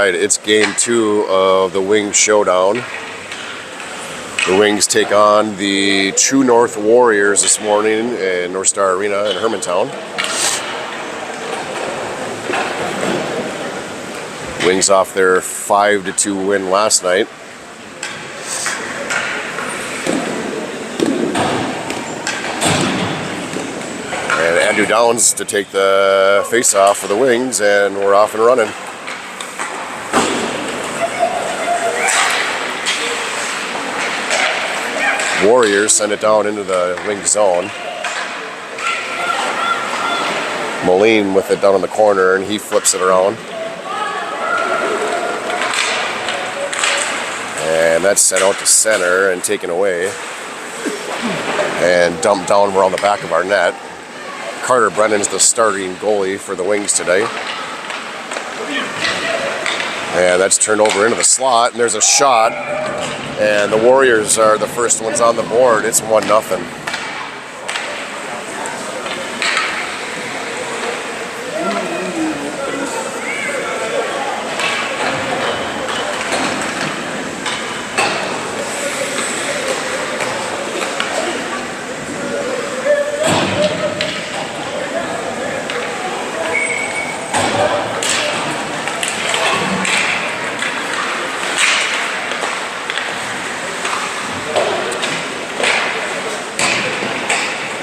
right, it's game 2 of the Wings Showdown. The Wings take on the True North Warriors this morning in North Star Arena in Hermantown. Wings off their 5-2 win last night. And Andrew Downs to take the face-off for the Wings, and we're off and running. Warriors send it down into the wing zone. Moline with it down in the corner, and he flips it around. And that's sent out to center and taken away. And dumped down around the back of our net. Carter Brennan's the starting goalie for the Wings today. And that's turned over into the slot, and there's a shot. And the Warriors are the first ones on the board. It's 1-0.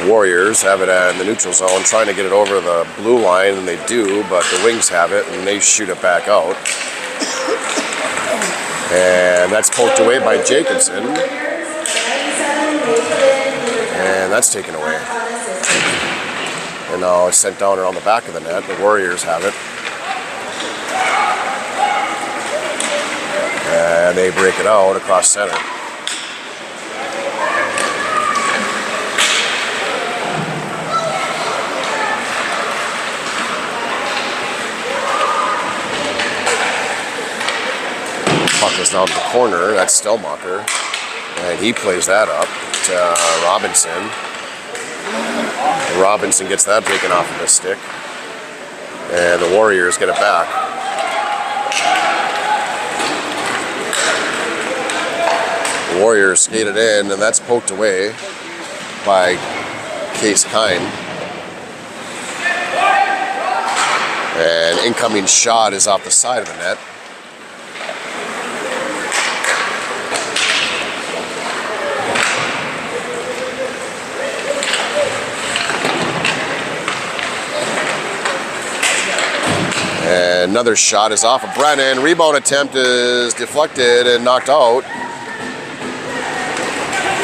Warriors have it in the neutral zone, trying to get it over the blue line, and they do, but the Wings have it, and they shoot it back out. And that's poked away by Jacobson. And that's taken away. And now it's sent down around the back of the net. The Warriors have it. And they break it out across center. Puck is down to the corner. That's Stellmacher, and he plays that up to Robinson. Robinson gets that taken off of his stick, and the Warriors get it back. The Warriors skate it in, and that's poked away by Case Kine. And incoming shot is off the side of the net. And another shot is off of Brennan. Rebound attempt is deflected and knocked out.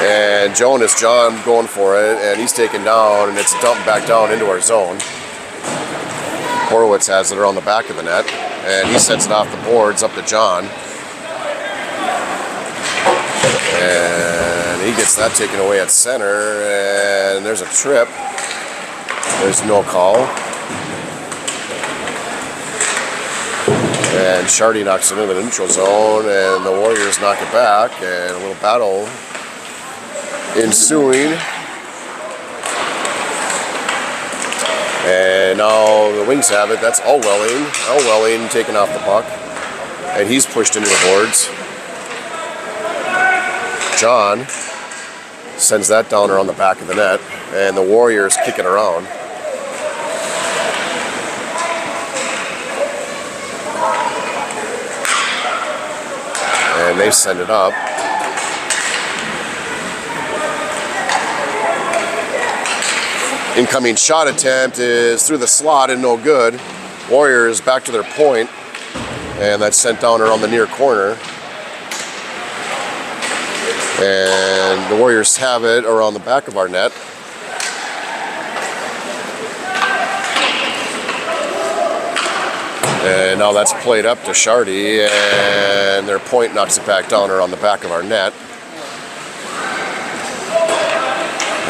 And John going for it, and he's taken down, and it's dumped back down into our zone. Horowitz has it around the back of the net, and he sends it off the boards up to John. And he gets that taken away at center, and there's a trip. There's no call. And Shardy knocks it into the neutral zone, and the Warriors knock it back, and a little battle ensuing. And now the Wings have it. That's Elwelling. Elwelling taking off the puck, and he's pushed into the boards. John sends that down around the back of the net, and the Warriors kick it around. And they send it up. Incoming shot attempt is through the slot and no good. Warriors back to their point, and that's sent down around the near corner. And the Warriors have it around the back of our net. And now that's played up to Shardy, and their point knocks it back down around the back of our net.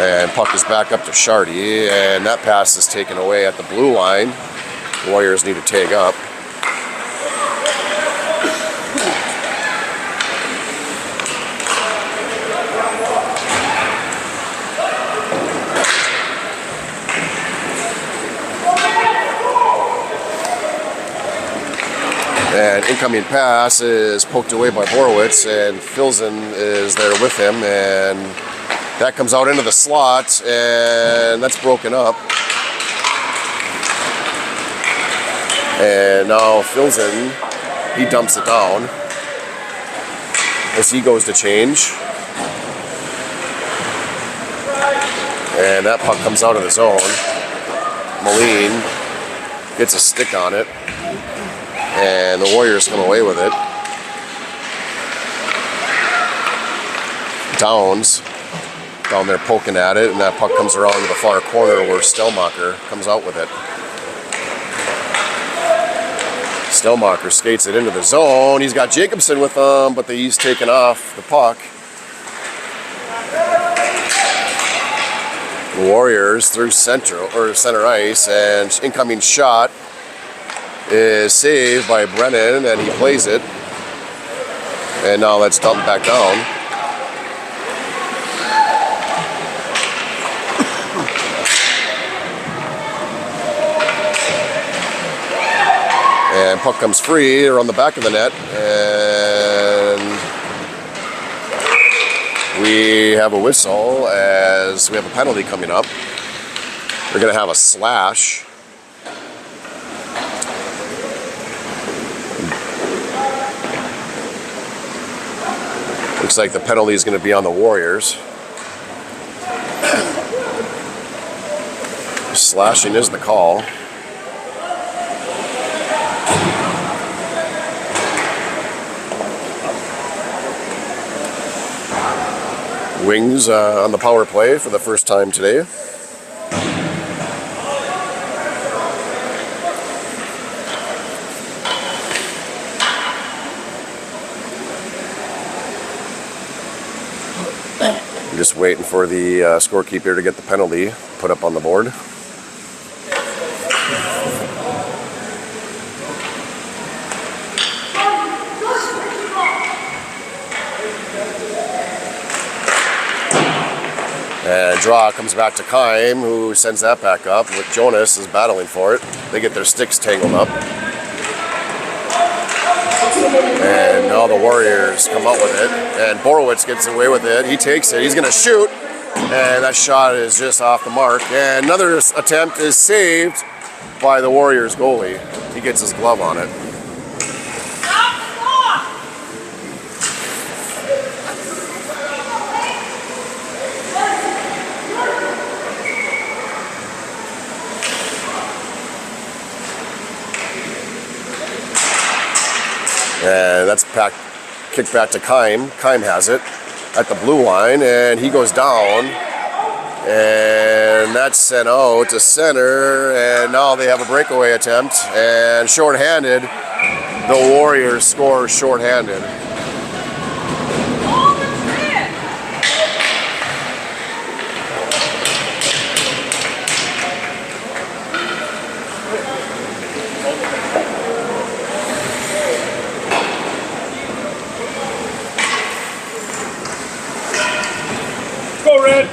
And puck is back up to Shardy, and that pass is taken away at the blue line. The Warriors need to tag up. And incoming pass is poked away by Borowitz, and Filzen is there with him, and that comes out into the slot, and that's broken up. And now Filzen, he dumps it down as he goes to change. And that puck comes out of the zone. Moline gets a stick on it, and the Warriors come away with it. Downs down there poking at it, and that puck comes around to the far corner where Stelmacher comes out with it. Stelmacher skates it into the zone. He's got Jacobson with him, but he's taken off the puck. The Warriors through center ice, and incoming shot is saved by Brennan, and he plays it. And now let's dump back down. And puck comes free around the back of the net, and we have a whistle as we have a penalty coming up. We're going to have a slash. Looks like the penalty is going to be on the Warriors. Slashing is the call. Wings on the power play for the first time today. I'm just waiting for the scorekeeper to get the penalty put up on the board. And draw comes back to Keim, who sends that back up, with Jonas is battling for it. They get their sticks tangled up. And now the Warriors come out with it, and Borowitz gets away with it. He takes it, he's gonna shoot, and that shot is just off the mark. And another attempt is saved by the Warriors goalie. He gets his glove on it. And that's kicked back to Keim. Keim has it at the blue line, and he goes down. And that's sent out to center, and now they have a breakaway attempt. And shorthanded, the Warriors score shorthanded. Go Red!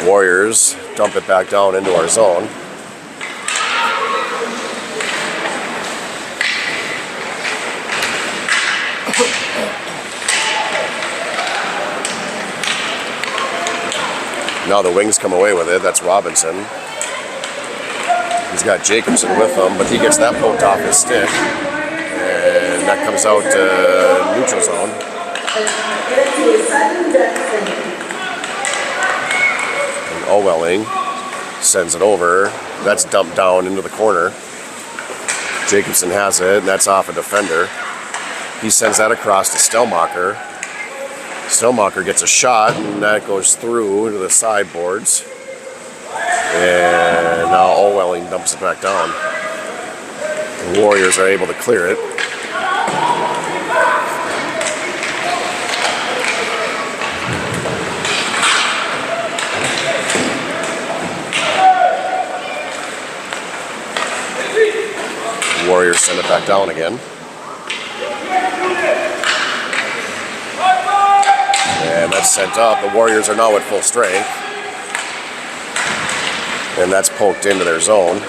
Warriors dump it back down into our zone. Now the Wings come away with it. That's Robinson. He's got Jacobson with him, but he gets that poked off his stick. And that comes out to neutral zone. And Owelling sends it over. That's dumped down into the corner. Jacobson has it, and that's off a defender. He sends that across to Stelmacher. Stelmacher gets a shot, and that goes through into the sideboards. And now Owelling dumps it back down. The Warriors are able to clear it. Warriors send it back down again. And that's sent up. The Warriors are now at full strength. And that's poked into their zone.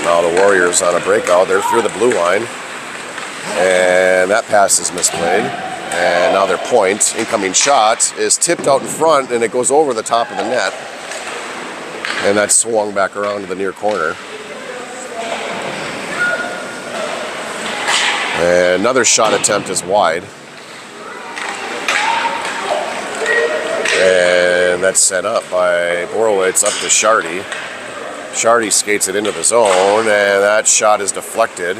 Now the Warriors on a breakout. They're through the blue line. And that pass is misplayed. And now their point, incoming shot, is tipped out in front and it goes over the top of the net. And that's swung back around to the near corner. And another shot attempt is wide. And that's set up by Borowitz up to Shardy. Shardy skates it into the zone, and that shot is deflected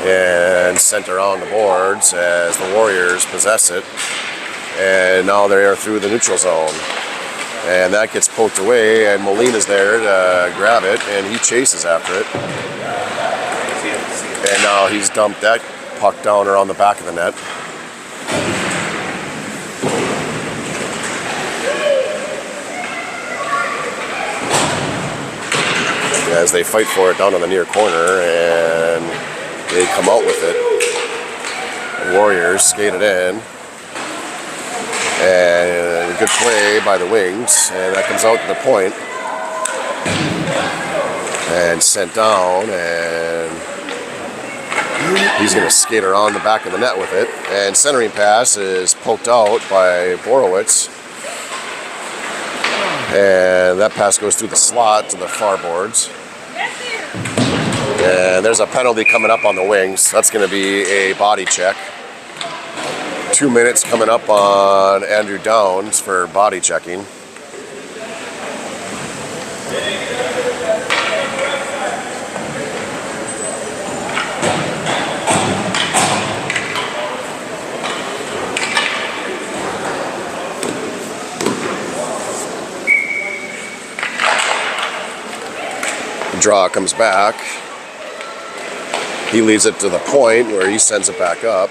and sent around the boards as the Warriors possess it. And now they are through the neutral zone. And that gets poked away, and Molina's there to grab it, and he chases after it. And now he's dumped that puck down around the back of the net. As they fight for it down in the near corner, and they come out with it. The Warriors skate it in. And good play by the Wings, and that comes out to the point. And sent down, and he's going to skate around the back of the net with it. And centering pass is poked out by Borowitz. And that pass goes through the slot to the far boards. And there's a penalty coming up on the Wings. That's going to be a body check. 2 minutes coming up on Andrew Downs for body checking. Draw comes back. He leaves it to the point where he sends it back up.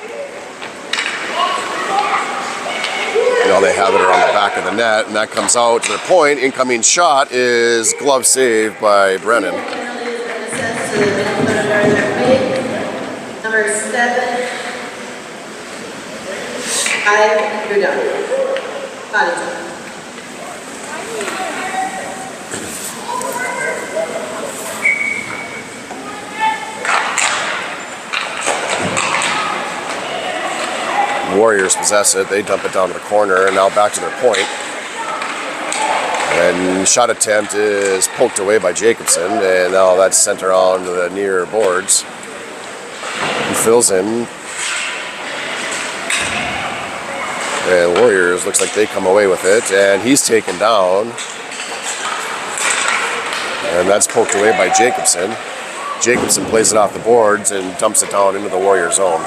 Now they have it around the back of the net, and that comes out to their point. Incoming shot is glove saved by Brennan. Number 7, 5, you're done. Body check. Warriors possess it. They dump it down to the corner, and now back to their point. And shot attempt is poked away by Jacobson, and now that's sent around to the near boards. He fills in. And Warriors looks like they come away with it, and he's taken down. And that's poked away by Jacobson. Jacobson plays it off the boards and dumps it down into the Warrior zone.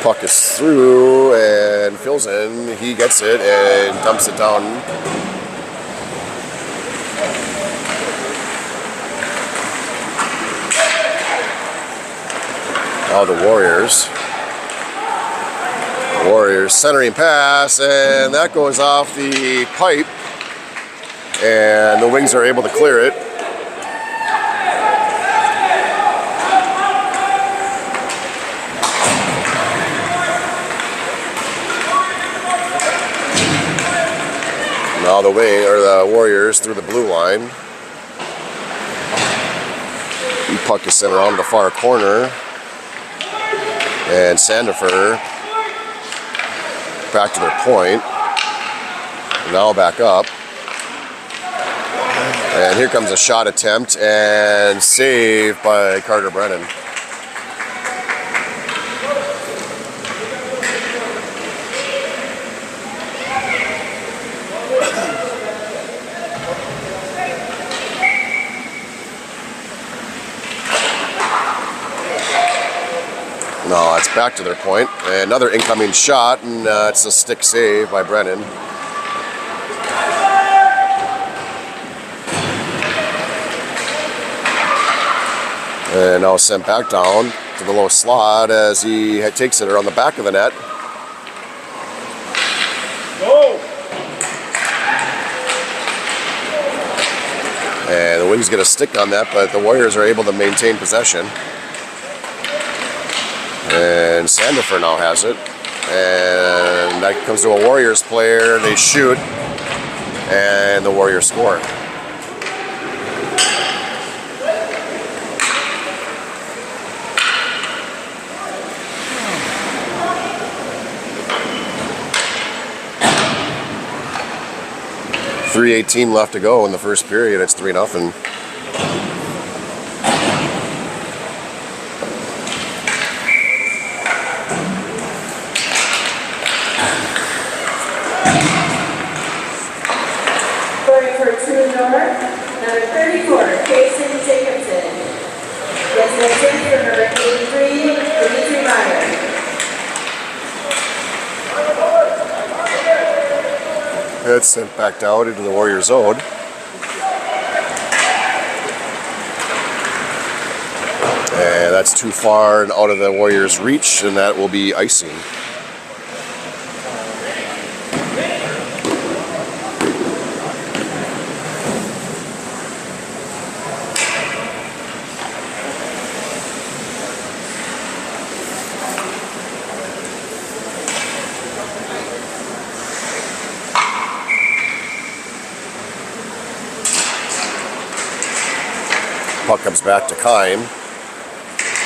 Puck is through and fills in. He gets it and dumps it down. Now the Warriors. Warriors centering pass, and that goes off the pipe. And the Wings are able to clear it. Now the Warriors through the blue line. The puck is sent around the far corner. And Sandifer back to their point. Now back up. And here comes a shot attempt and saved by Carter Brennan. No, it's back to their point. Another incoming shot, and it's a stick save by Brennan. And now sent back down to the low slot as he takes it around the back of the net. Go! And the Wings get a stick on that, but the Warriors are able to maintain possession. And Sandifer now has it. And that comes to a Warriors player. They shoot. And the Warriors score. .318 left to go in the first period. It's 3-0. Going for True North, number 34, Jason Jacobson. Gets an assist for number 83, Dimitri Meyer. It's sent back out into the Warriors zone. And that's too far and out of the Warriors' reach, and that will be icing. Puck comes back to Kime.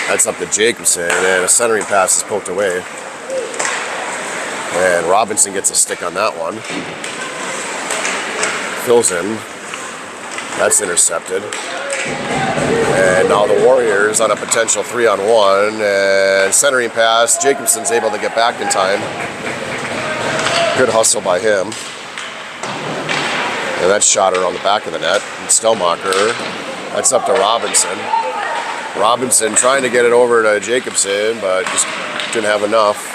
That's up to Jacobson, and a centering pass is poked away. And Robinson gets a stick on that one. Fills in. That's intercepted. And now the Warriors on a potential 3-on-1. And centering pass, Jacobson's able to get back in time. Good hustle by him. And that's shot around the back of the net. And Stelmacher. That's up to Robinson. Robinson trying to get it over to Jacobson, but just didn't have enough.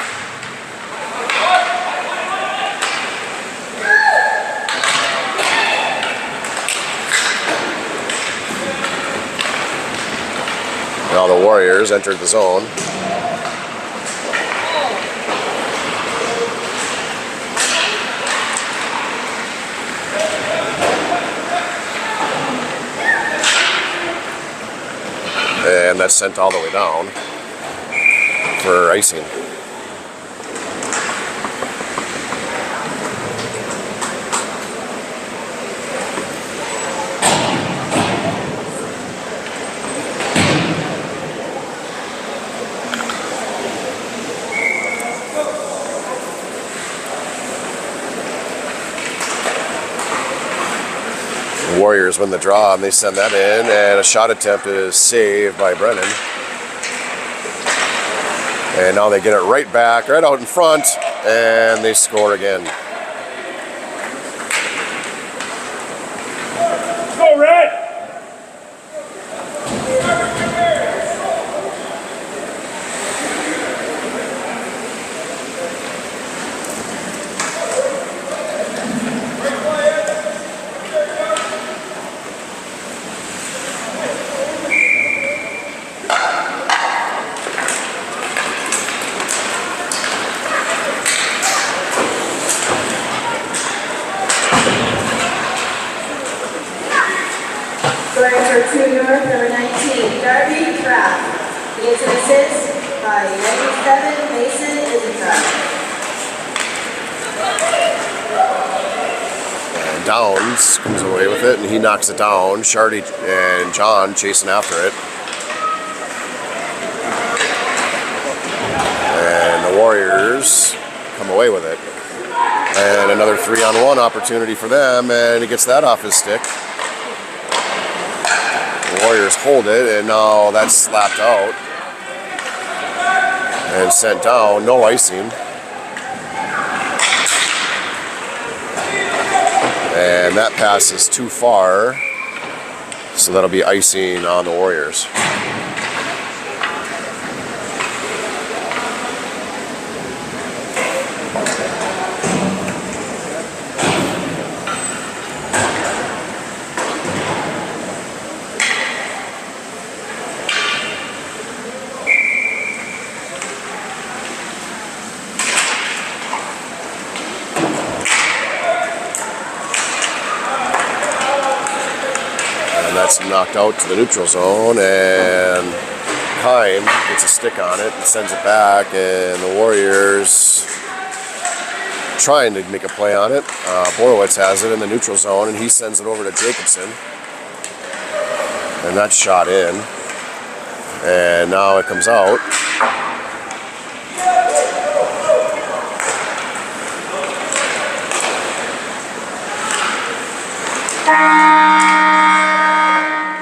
Now the Warriors entered the zone. And that's sent all the way down for icing. Warriors win the draw, and they send that in, and a shot attempt is saved by Brennan. And now they get it right back, right out in front, and they score again. Go, Red! Going for True North, number 19, Darby Kraft. He gets an assist by 97, Mason Isenkraft. And Downs comes away with it, and he knocks it down. Shardy and John chasing after it. And the Warriors come away with it. And another 3-on-1 opportunity for them, and he gets that off his stick. The Warriors hold it, and now that's slapped out and sent down. No icing. And that pass is too far, so that'll be icing on the Warriors. that's knocked out to the neutral zone, and Kime gets a stick on it and sends it back, and the Warriors trying to make a play on it. Borowitz has it in the neutral zone, and he sends it over to Jacobson, and that's shot in, and now it comes out.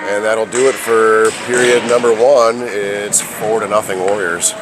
And that'll do it for period number 1. It's 4-0 Warriors.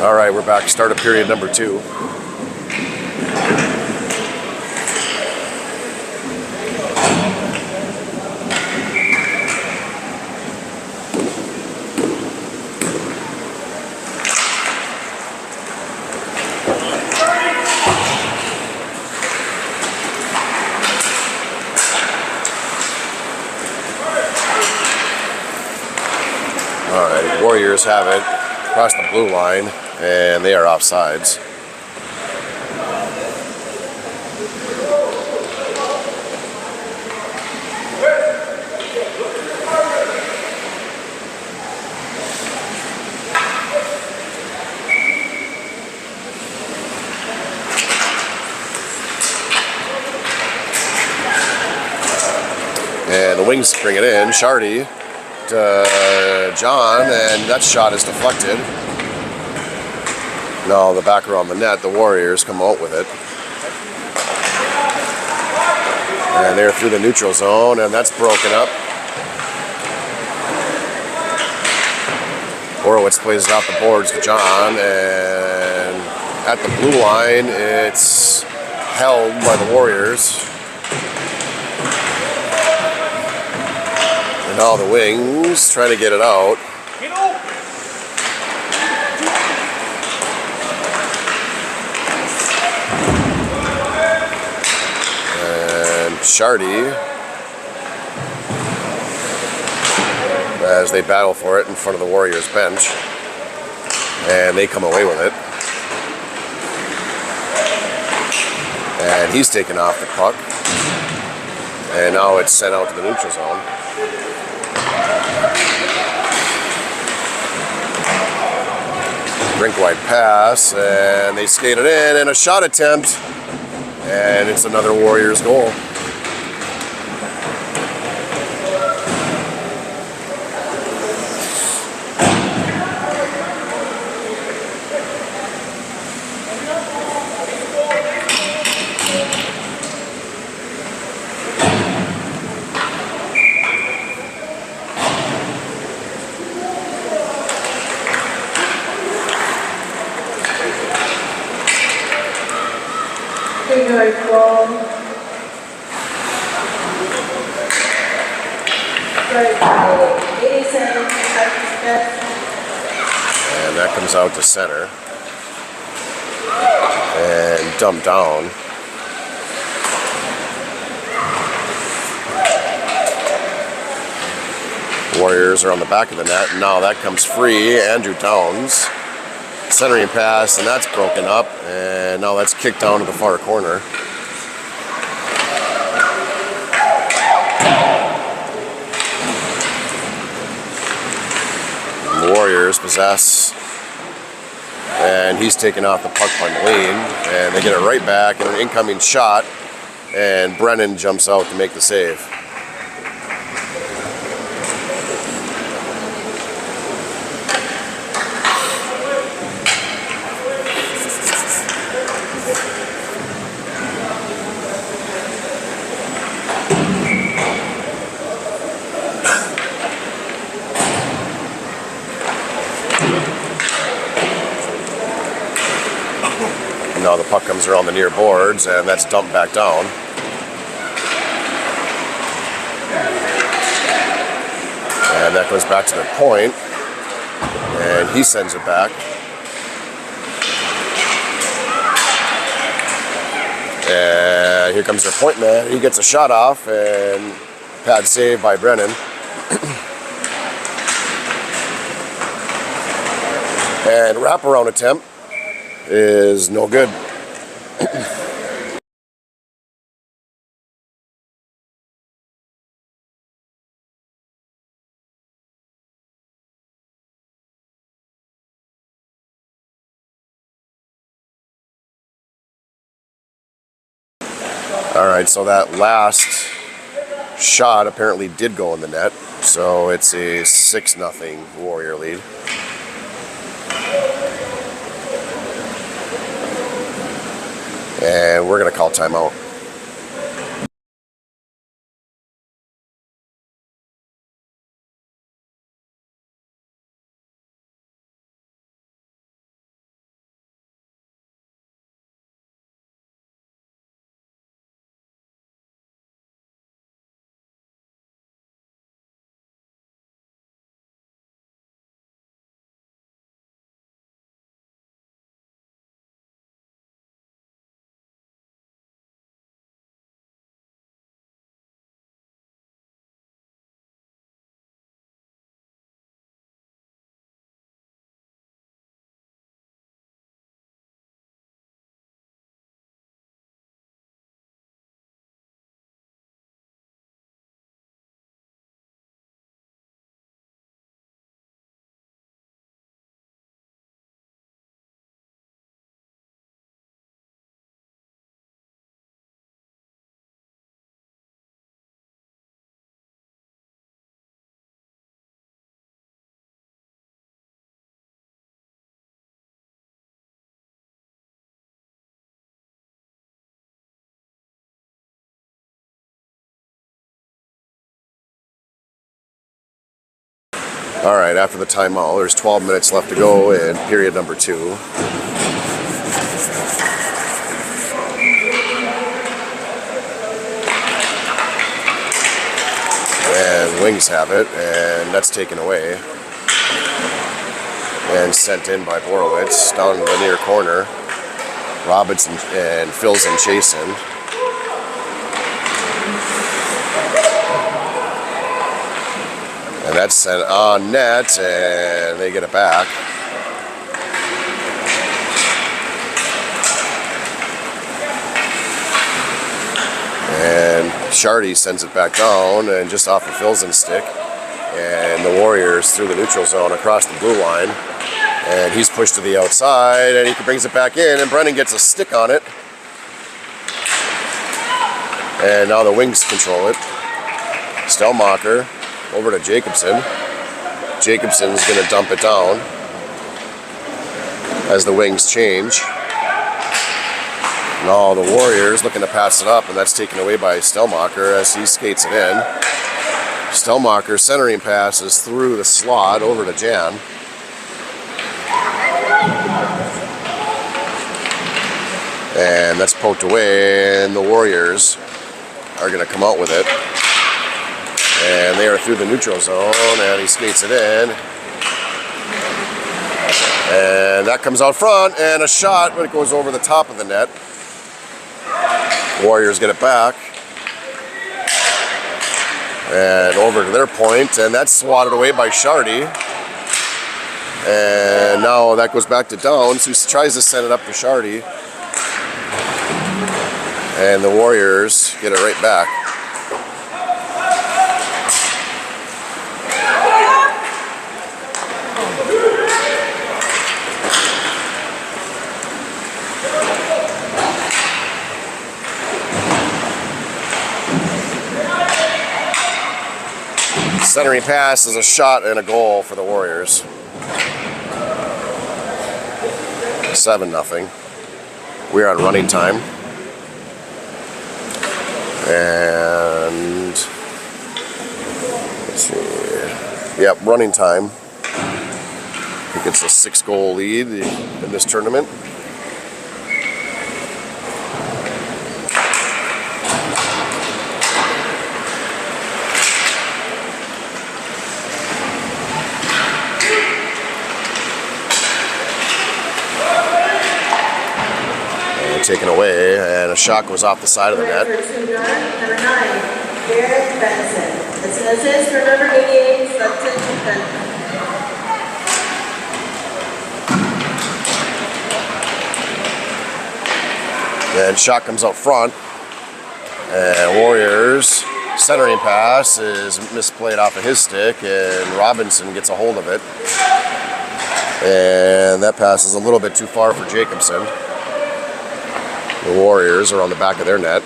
All right, we're back. Start of period number 2. All right, Warriors have it across the blue line, and they are offsides. And the Wings bring it in. Shardy to John, and that shot is deflected. Now the back row on the net, the Warriors come out with it. And they're through the neutral zone, and that's broken up. Borowitz plays it off the boards to John, and at the blue line, it's held by the Warriors. And now the Wings trying to get it out. And Shardy, as they battle for it in front of the Warriors bench, and they come away with it. And he's taken off the puck. And now it's sent out to the neutral zone. Rink wide pass, and they skate it in, and a shot attempt. And it's another Warriors goal. Good goal. Good goal. 87. And that comes out to center. And dumped down. Warriors are on the back of the net. And now that comes free. Andrew Towns. Centering pass, and that's broken up. And now that's kicked down to the far corner. And the Warriors possess. And he's taken off the puck by Moline. And they get it right back, and an incoming shot. And Brennan jumps out to make the save. Now the puck comes around the near boards, and that's dumped back down. And that goes back to the point, and he sends it back. And here comes their point man. He gets a shot off, and pad save by Brennan. And wraparound attempt is no good. All right, so that last shot apparently did go in the net, so it's a 6-0 Warrior lead. And we're going to call timeout. All right, after the timeout, there's 12 minutes left to go in period number 2. And Wings have it, and that's taken away. And sent in by Borowitz down to the near corner. Robinson and fills in chasing. And that's sent on net, and they get it back. Shardy sends it back down and just off of Filzen's stick. And the Warriors through the neutral zone across the blue line. And he's pushed to the outside, and he brings it back in, and Brennan gets a stick on it. And now the Wings control it. Stelmacher over to Jacobson. Jacobson's going to dump it down as the Wings change. Now the Warriors looking to pass it up, and that's taken away by Stelmacher as he skates it in. Stelmacher centering passes through the slot over to Jan. And that's poked away, and the Warriors are going to come out with it. And they are through the neutral zone, and he skates it in. And that comes out front, and a shot, but it goes over the top of the net. Warriors get it back. And over to their point, and that's swatted away by Shardy. And now that goes back to Downs, who tries to send it up to Shardy. And the Warriors get it right back. Centering pass is a shot and a goal for the Warriors. 7-0. We're on running time. And let's see. Yep, running time. I think it's a 6-goal lead in this tournament. Taken away, and a shot goes off the side of the net. Number 9, Garrett Benson. It's an assist for number 88, Sutton Benson. And shot comes out front, and Warriors centering pass is misplayed off of his stick, and Robinson gets a hold of it. And that pass is a little bit too far for Jacobson. The Warriors are on the back of their net.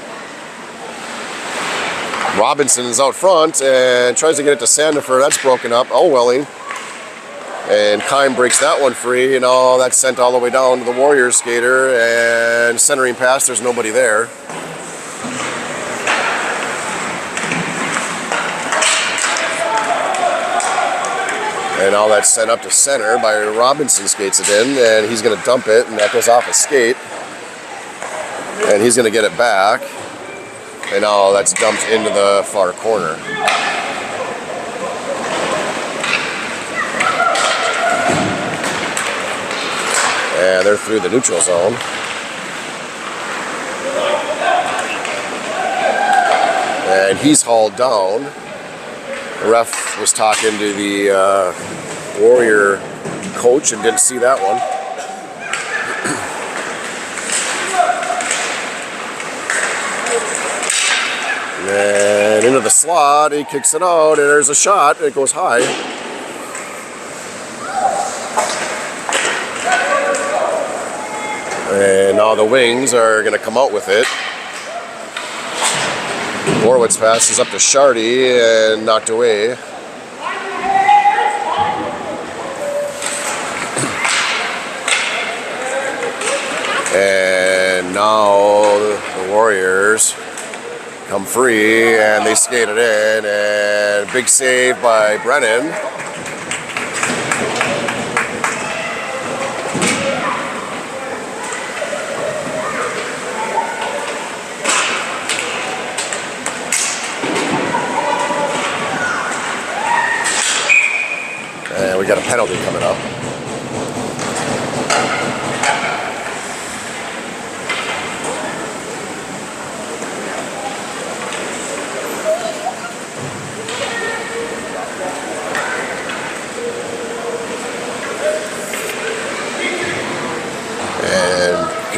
Robinson is out front and tries to get it to Sandifer. That's broken up. Welling. And Kime breaks that one free, and that's sent all the way down to the Warriors skater. And centering pass, there's nobody there. And all that's sent up to center by Robinson, skates it in, and he's going to dump it, and that goes off a skate. And he's going to get it back. And now that's dumped into the far corner. And they're through the neutral zone. And he's hauled down. The ref was talking to the Warrior coach and didn't see that one. And into the slot, he kicks it out, and there's a shot, and it goes high. And now the Wings are going to come out with it. Borowitz passes up to Shardy and knocked away. And now the Warriors come free, and they skate it in, and big save by Brennan. And we got a penalty coming up.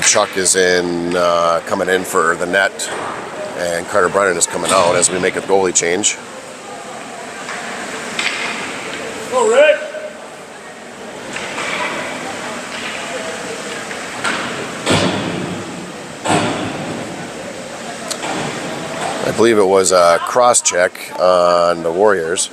Kachuk is in, coming in for the net, And Carter Brennan is coming out as we make a goalie change. Go, Red. I believe it was a cross check on the Warriors.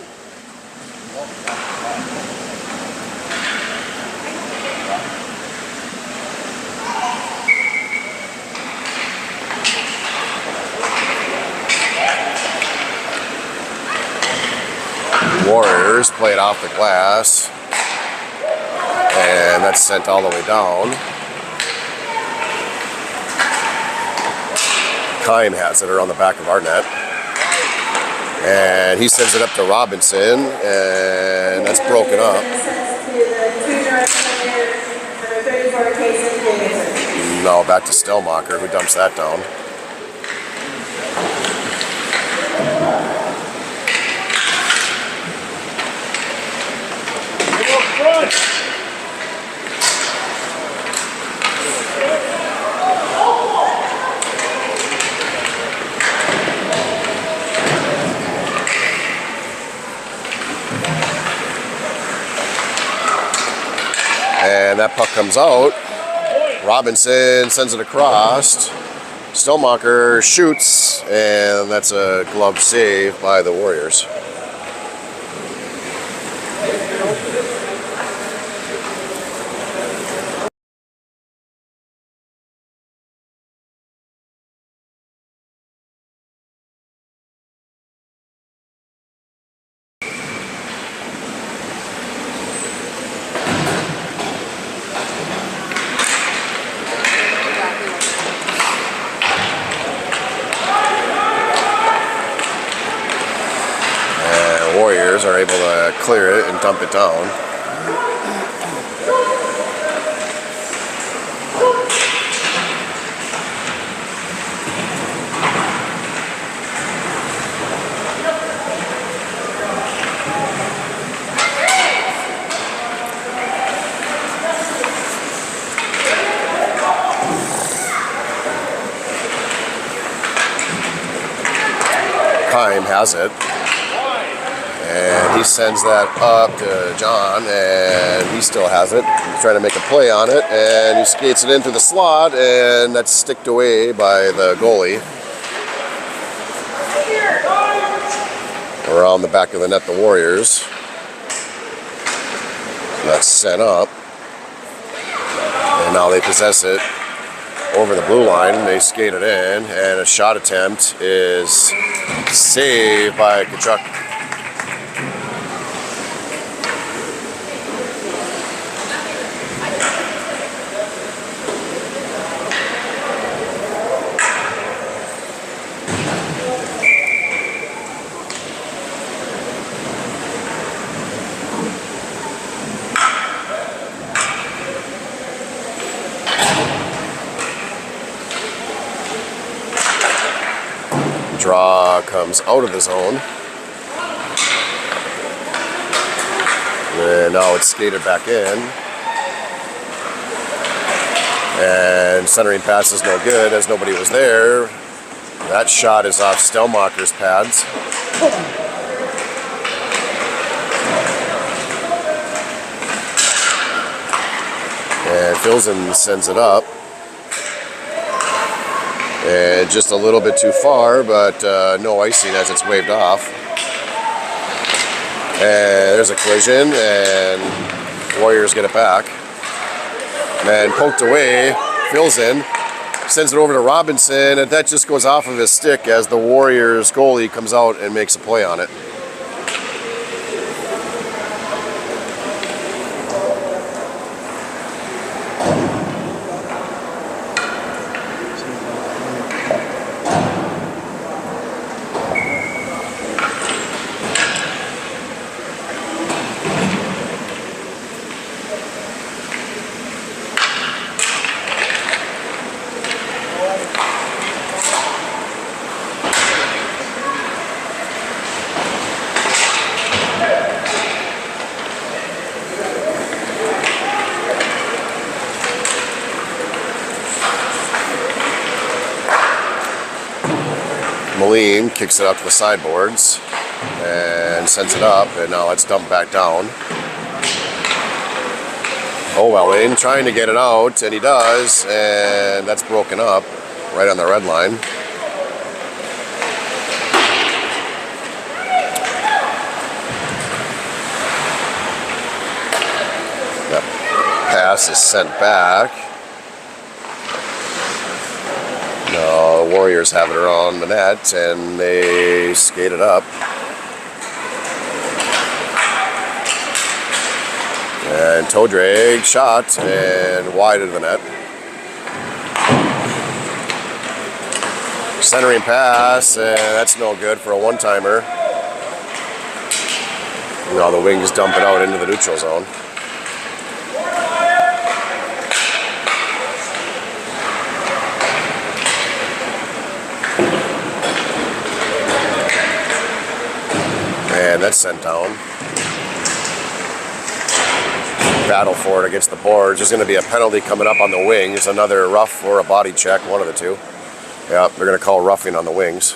Warriors play it off the glass, and that's sent all the way down. Kime has it around the back of our net, and he sends it up to Robinson, and that's broken up. No, back to Stellmacher, who dumps that down. And that puck comes out. Robinson sends it across. Stellmacher shoots, and that's a glove save by the Warriors. Warriors are able to clear it and dump it down. Kime has it. And he sends that up to John, and he still has it. He's trying to make a play on it, and he skates it into the slot, and that's sticked away by the goalie. Around the back of the net, the Warriors. That's sent up. And now they possess it over the blue line. They skate it in, and a shot attempt is saved by Kachuk. Draw comes out of the zone. And now it's skated back in. And centering pass is no good as nobody was there. That shot is off Stellmacher's pads. And Filzen sends it up. And just a little bit too far, but no icing as it's waved off. And there's a collision, and Warriors get it back. And poked away, Filzen sends it over to Robinson, and that just goes off of his stick as the Warriors goalie comes out and makes a play on it. Moline kicks it out to the sideboards and sends it up, and now it's dumped back down. Owelling trying to get it out, and he does, and that's broken up right on the red line. That pass is sent back. No, the Warriors have it around the net, and they skate it up. And toe drag shot and wide of the net. Centering pass, and that's no good for a one-timer. Now the Wings dump it out into the neutral zone. And that's sent down. Battle for it against the boards. There's going to be a penalty coming up on the Wings. Another rough or a body check, one of the two. Yeah, they're going to call roughing on the Wings.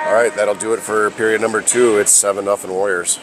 All right, that'll do it for period number 2. It's 7-0 Warriors.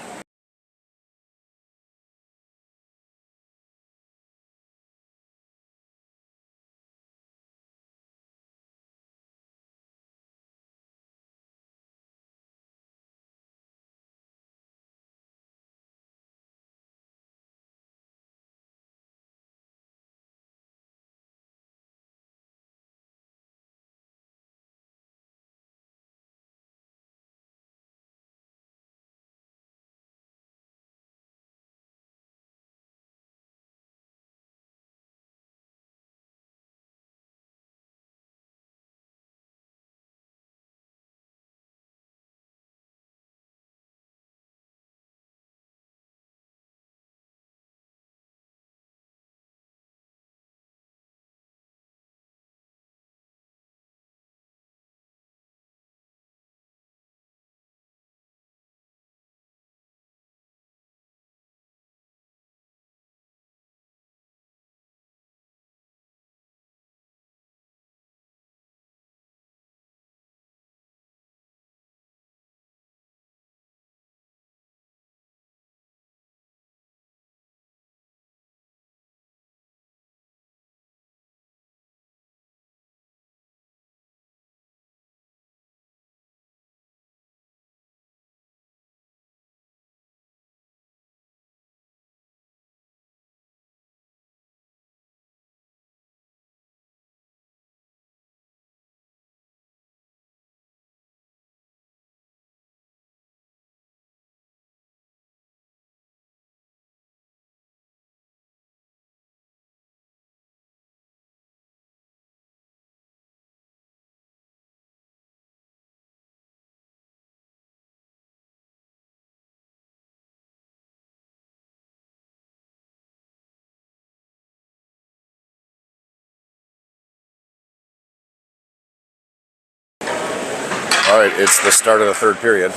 All right, it's the start of the third period.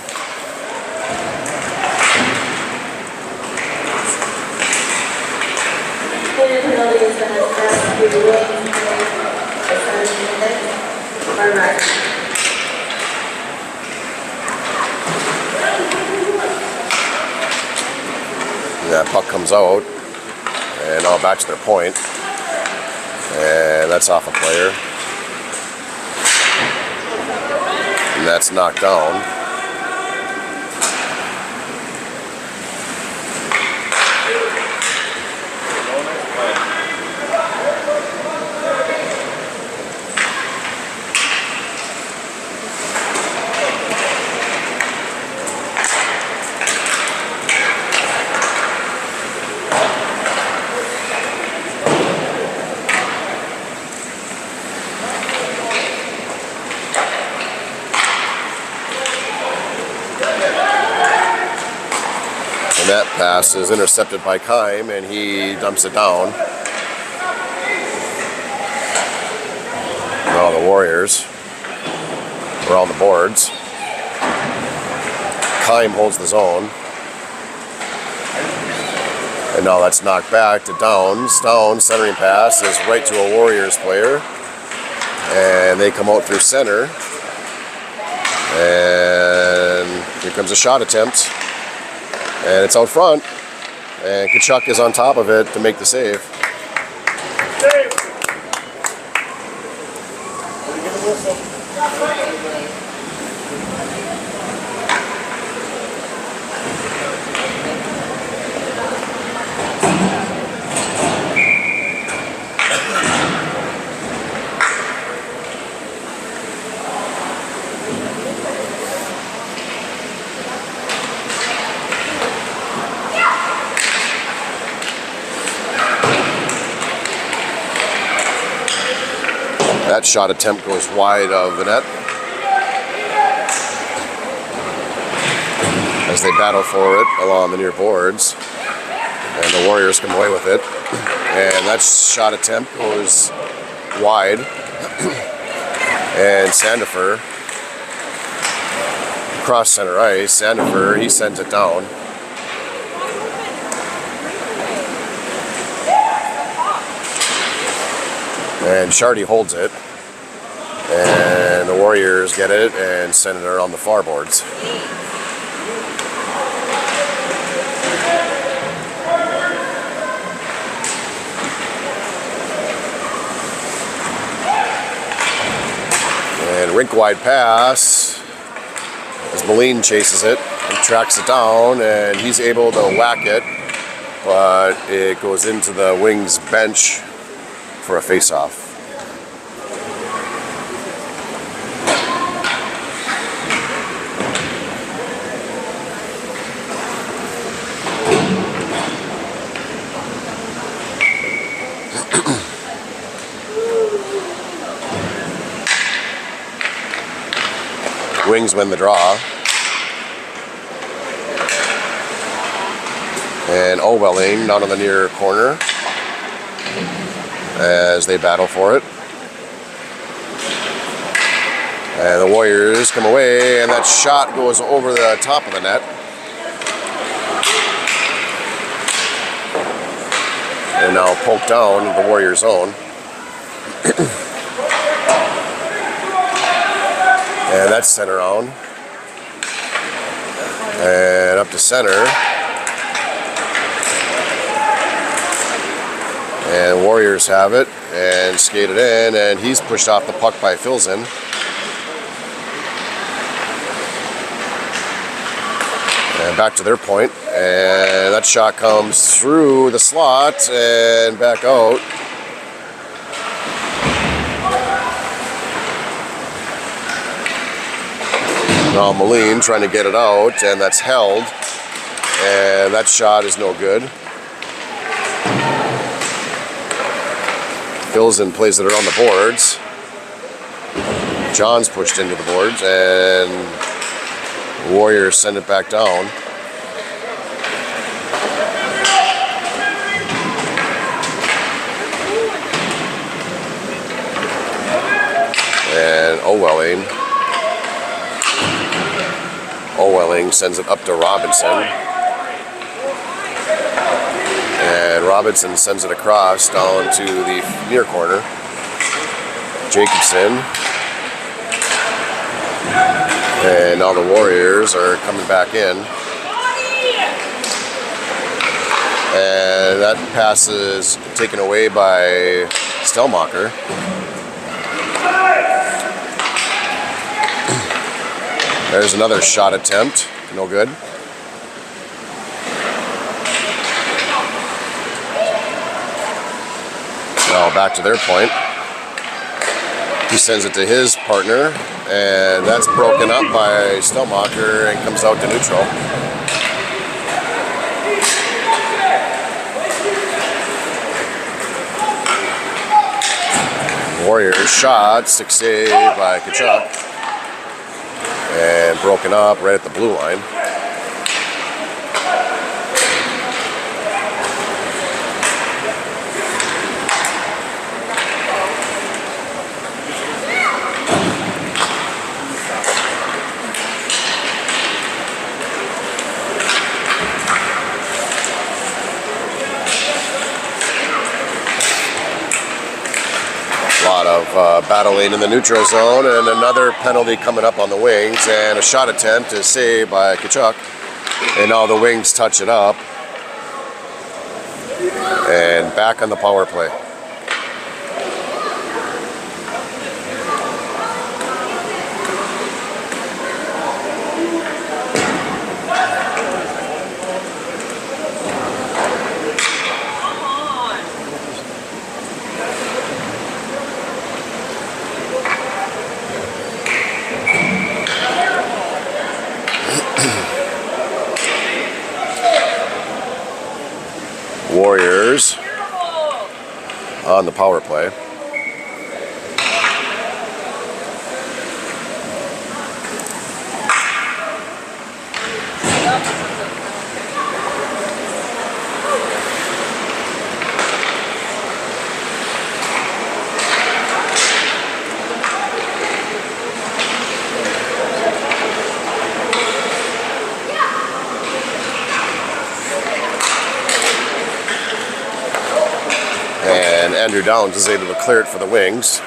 That puck comes out, and now back to their point, and that's off a player, and that's knocked down. And that pass is intercepted by Keim, and he dumps it down. Well, the Warriors around the boards. Kime holds the zone. And now that's knocked back to Downs. Downs, centering pass is right to a Warriors player. And they come out through center. And here comes a shot attempt. And it's out front. And Kachuk is on top of it to make the save. That shot attempt goes wide of the net as they battle for it along the near boards, and the Warriors come away with it. And that shot attempt goes wide, and Sandifer cross center ice. Sandifer, he sends it down. And Shardy holds it, and the Warriors get it and send it around the far boards. And rink-wide pass as Moline chases it and tracks it down, and he's able to whack it, but it goes into the Wings bench for a face-off. Wings win the draw. And Owelling down in the near corner as they battle for it. And the Warriors come away, and that shot goes over the top of the net. And now poked down in the Warriors' zone. And that's center on. And up to center. And Warriors have it and skate it in, and he's pushed off the puck by Filzen. And back to their point, and that shot comes through the slot and back out. Now Moline trying to get it out, and that's held, and that shot is no good. Filzen plays it around the boards. John's pushed into the boards, and the Warriors send it back down. And Owelling sends it up to Robinson. And Robinson sends it across down to the near corner. Jacobson. And now the Warriors are coming back in. And that pass is taken away by Stelmacher. There's another shot attempt. No good. Now back to their point. He sends it to his partner, and that's broken up by Stelmacher and comes out to neutral. Warriors shot, stick save by Kachuk, and broken up right at the blue line. lot of battling in the neutral zone, and another penalty coming up on the wings, and a shot attempt is saved by Kachuk. And now the wings touch it up. And back on the power play. Warriors on the power play. And Andrew Downs is able to clear it for the wings.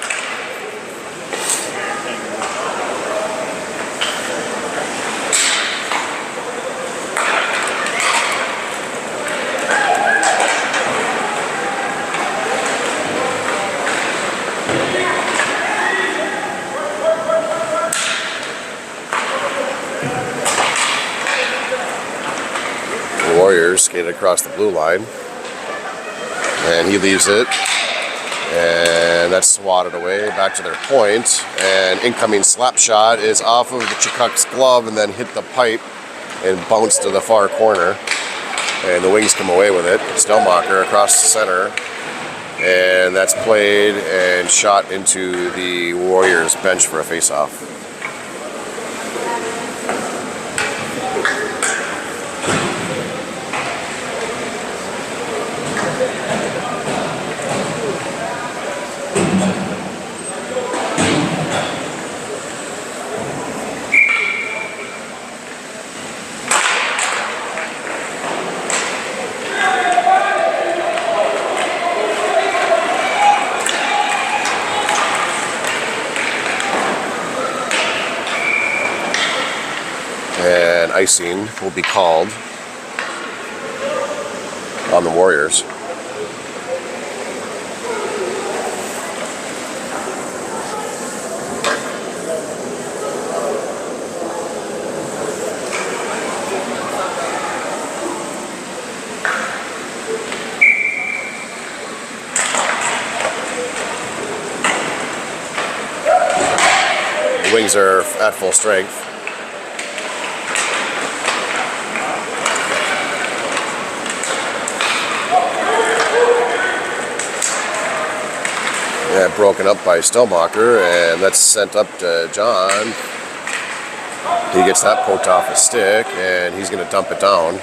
The Warriors skated across the blue line. And he leaves it, and that's swatted away back to their point. And incoming slap shot is off of the Chicuk's glove and then hit the pipe and bounced to the far corner. And the wings come away with it. Stelmacher across the center, and that's played and shot into the Warriors bench for a face-off. And icing will be called on the Warriors. The wings are at full strength. Yeah, broken up by Stelmacher, and that's sent up to John. He gets that poked off his stick, and he's going to dump it down.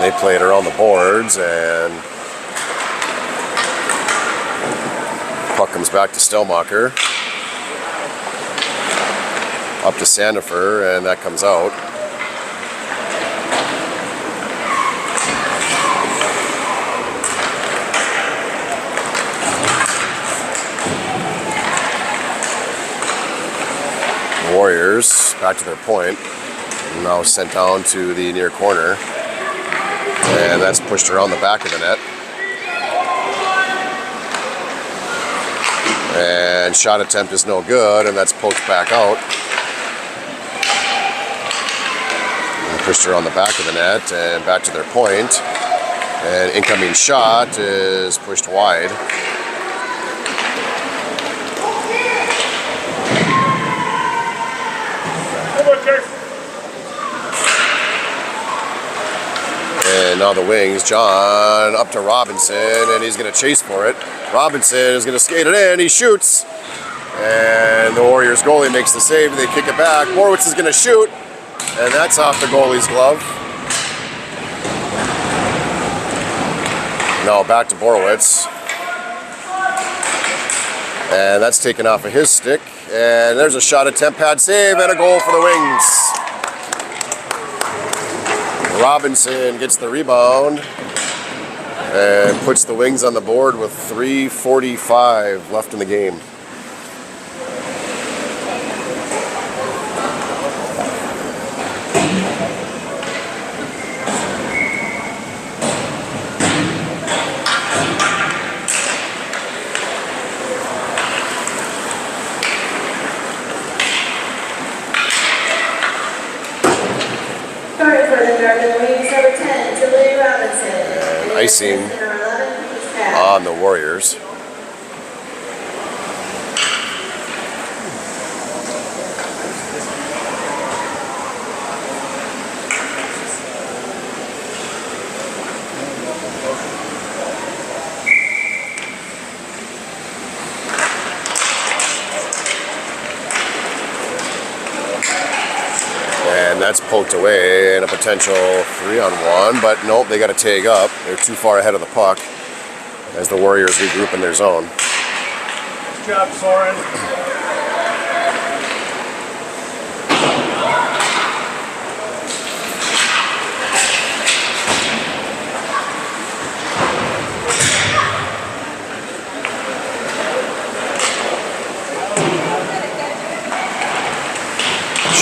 They play it around the boards, and puck comes back to Stelmacher. Up to Sandifer, and that comes out. Warriors back to their point, now sent down to the near corner, and that's pushed around the back of the net. And shot attempt is no good, and that's poked back out. And pushed around the back of the net and back to their point. And incoming shot is pushed wide. And now the wings, John up to Robinson, and he's going to chase for it. Robinson is going to skate it in, he shoots. And the Warriors goalie makes the save, and they kick it back. Borowitz is going to shoot, and that's off the goalie's glove. Now back to Borowitz. And that's taken off of his stick. And there's a shot attempt, pad save, and a goal for the Wings. Robinson gets the rebound, and puts the Wings on the board with 3:45 left in the game. Card for the Northern Wings, number 10, Julie Robinson. And icing Number 11, Peach Pat. on the Warriors. And that's poked away and a potential 3-on-1, but nope, they got to tag up. They're too far ahead of the puck as the Warriors regroup in their zone. Good job, Soren.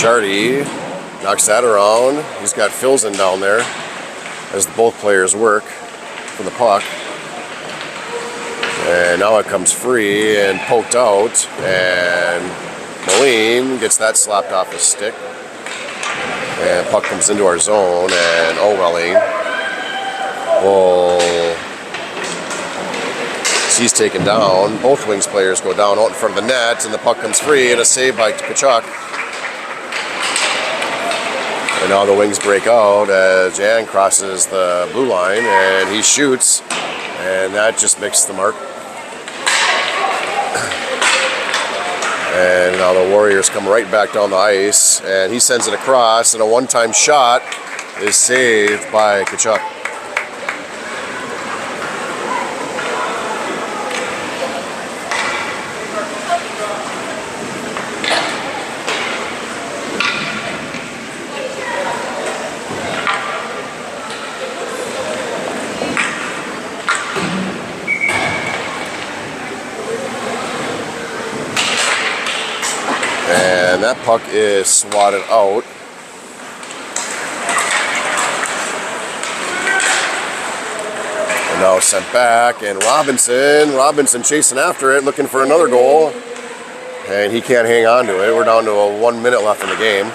Shardy knocks that around. He's got Filzen down there as both players work for the puck. And now it comes free and poked out, and Moline gets that slapped off his stick. And puck comes into our zone, and Owelling will... He's taken down. Both Wings players go down out in front of the net, and the puck comes free, and a save by Tkachuk. And now the Wings break out as Jan crosses the blue line, and he shoots, and that just makes the mark. And now the Warriors come right back down the ice, and he sends it across, and a one-time shot is saved by Tkachuk. And that puck is swatted out. And now sent back, and Robinson chasing after it, looking for another goal. And he can't hang on to it. We're down to 1 minute left in the game.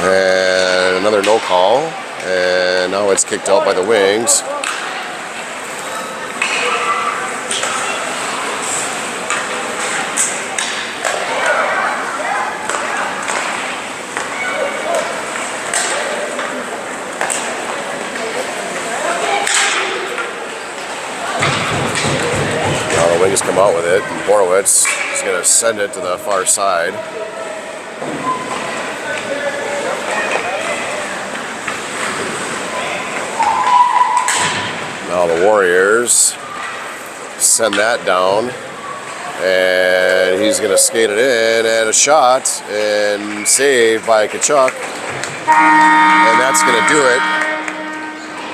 And another no call. And now it's kicked out by the Wings. Now the Wings come out with it, and Borowitz is going to send it to the far side. Now the Warriors send that down, and he's going to skate it in, and a shot, and saved by Tkachuk, and that's going to do it.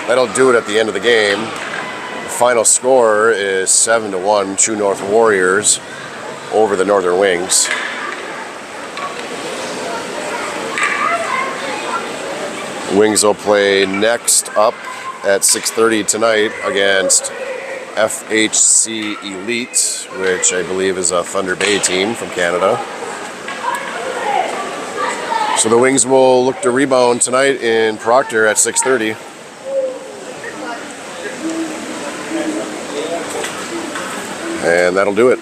That'll do it at the end of the game. The final score is 7-1, True North Warriors over the Northern Wings. Wings will play next up at 6:30 tonight against FHC Elite, which I believe is a Thunder Bay team from Canada. So the Wings will look to rebound tonight in Proctor at 6:30. And that'll do it.